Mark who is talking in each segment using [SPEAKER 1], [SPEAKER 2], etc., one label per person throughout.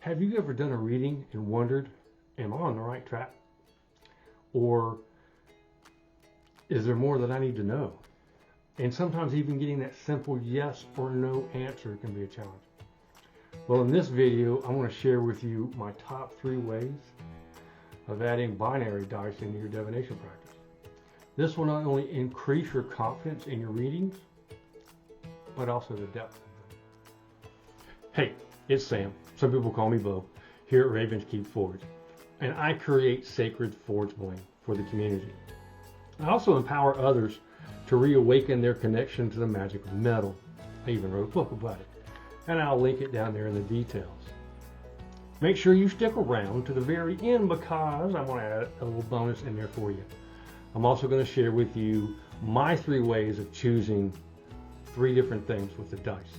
[SPEAKER 1] Have you ever done a reading and wondered, am I on the right track? Or is there more that I need to know? And sometimes even getting that simple yes or no answer can be a challenge. Well, in this video, I want to share with you my top 3 ways of adding binary dice into your divination practice. This will not only increase your confidence in your readings, but also the depth. Hey, it's Sam. Some people call me Bo, here at Ravens Keep Forge, and I create sacred forge bling for the community. I also empower others to reawaken their connection to the magic of metal. I even wrote a book about it, and I'll link it down there in the details. Make sure you stick around to the very end because I'm going to add a little bonus in there for you. I'm also going to share with you my 3 ways of choosing 3 different things with the dice.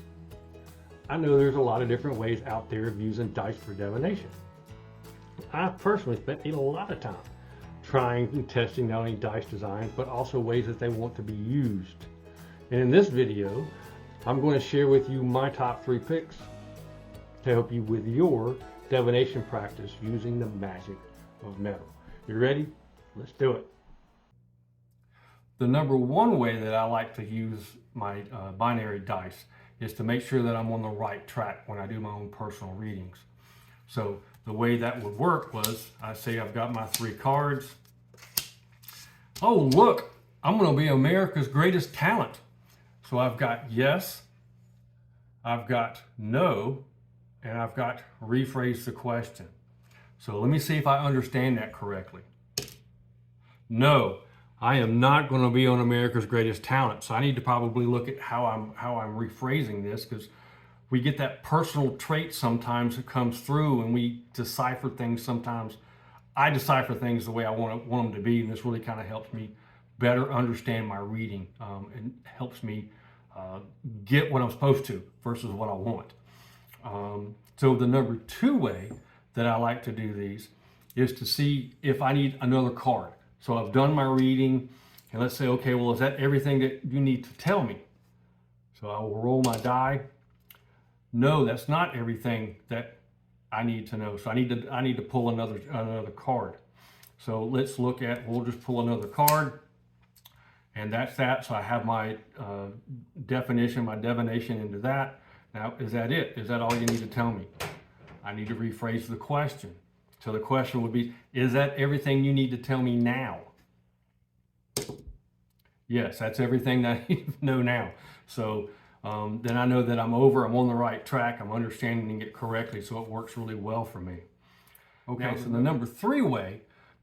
[SPEAKER 1] I know there's a lot of different ways out there of using dice for divination. I've personally spent a lot of time trying and testing not only dice designs, but also ways that they want to be used. And in this video, I'm going to share with you my top 3 picks to help you with your divination practice using the magic of metal. You ready? Let's do it. The number 1 way that I like to use my binary dice is to make sure that I'm on the right track when I do my own personal readings. So the way that would work was, I say I've got my 3 cards. Oh, look, I'm going to be America's greatest talent. So I've got yes, I've got no, and I've got rephrase the question. So let me see if I understand that correctly. No, I am not going to be on America's Greatest Talent. So I need to probably look at how I'm rephrasing this, because we get that personal trait sometimes that comes through, and we decipher things sometimes. I decipher things the way I want them to be, and this really kind of helps me better understand my reading and helps me get what I'm supposed to versus what I want. So the number 2 way that I like to do these is to see if I need another card. So I've done my reading, and let's say, okay, well, is that everything that you need to tell me? So I will roll my die. No, that's not everything that I need to know. So I need to pull another card. So let's look at, we'll just pull another card, and that's that. So I have my definition, my divination into that. Now, is that it? Is that all you need to tell me? I need to rephrase the question. So the question would be, is that everything you need to tell me now? Yes, that's everything that I need to know now. So then I know that I'm on the right track, I'm understanding it correctly, so it works really well for me. Okay, now, so the number 3 way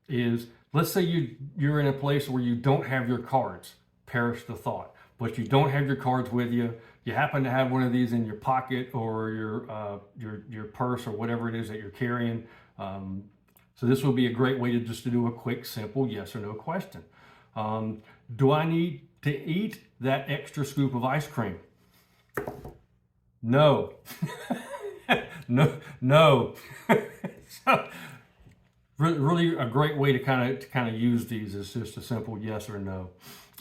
[SPEAKER 1] is, let's say you're in a place where you don't have your cards, perish the thought, but you don't have your cards with you. You happen to have one of these in your pocket or your purse or whatever it is that you're carrying. So this would be a great way to do a quick, simple yes or no question. Do I need to eat that extra scoop of ice cream? No. no. So, really a great way to kind of use these is just a simple yes or no.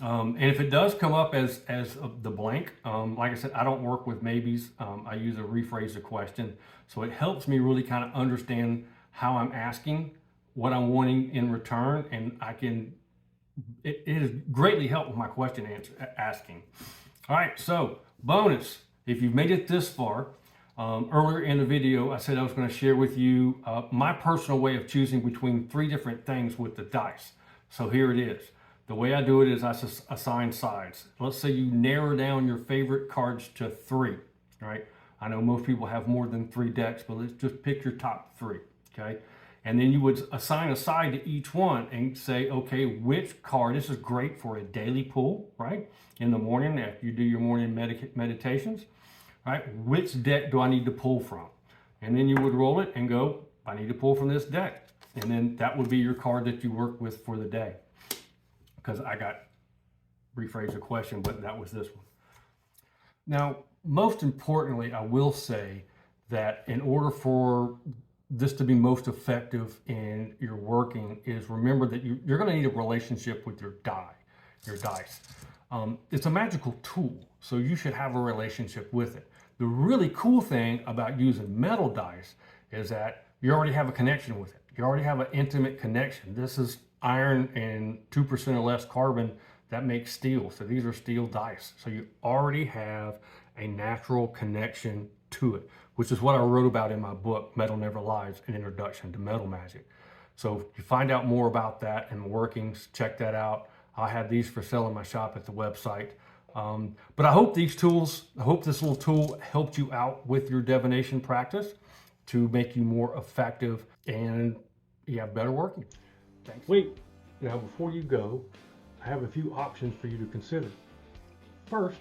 [SPEAKER 1] And if it does come up as the blank, like I said, I don't work with maybes. I use a rephrase the question. So it helps me really kind of understand how I'm asking, what I'm wanting in return, and it has greatly helped with my question asking. All right, so bonus, if you've made it this far, earlier in the video, I said I was going to share with you my personal way of choosing between 3 different things with the dice. So here it is. The way I do it is I assign sides. Let's say you narrow down your favorite cards to 3, right? I know most people have more than 3 decks, but let's just pick your top 3, okay? And then you would assign a side to each one and say, okay, which card, this is great for a daily pull, right? In the morning, after you do your morning meditations, right? Which deck do I need to pull from? And then you would roll it and go, I need to pull from this deck. And then that would be your card that you work with for the day. Because I got rephrase the question, but that was this one. Now, most importantly, I will say that in order for this to be most effective in your working is remember that you're going to need a relationship with your dice. It's a magical tool, so you should have a relationship with it. The really cool thing about using metal dice is that you already have a connection with it. You already have an intimate connection. This is iron and 2% or less carbon that makes steel. So these are steel dice. So you already have a natural connection to it, which is what I wrote about in my book, Metal Never Lies, an introduction to metal magic. So if you find out more about that and the workings, check that out. I have these for sale in my shop at the website. But I hope these tools, I hope this little tool helped you out with your divination practice to make you more effective and you have better working. Thanks. Wait, now before you go, I have a few options for you to consider. First,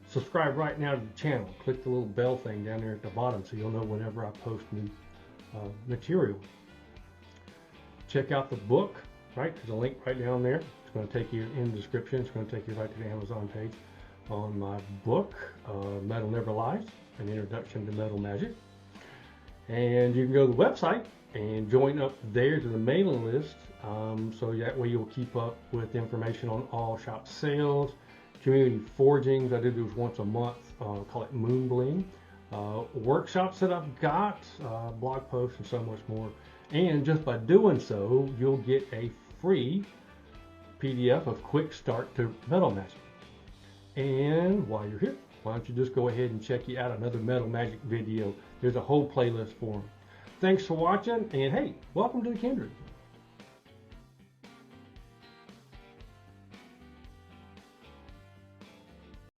[SPEAKER 1] subscribe right now to the channel. Click the little bell thing down there at the bottom so you'll know whenever I post new material. Check out the book, right? There's a link right down there. It's going to take you in the description. It's going to take you right to the Amazon page on my book, Metal Never Lies, an introduction to metal magic. And you can go to the website and join up there to the mailing list, so that way you'll keep up with information on all shop sales, community forgings. I do those once a month, call it Moon Bling, workshops that I've got, blog posts and so much more. And just by doing so, you'll get a free PDF of Quick Start to Metal Magic. And while you're here, why don't you just go ahead and check out another Metal Magic video. There's a whole playlist for them. Thanks for watching, and hey, welcome to the Kindred.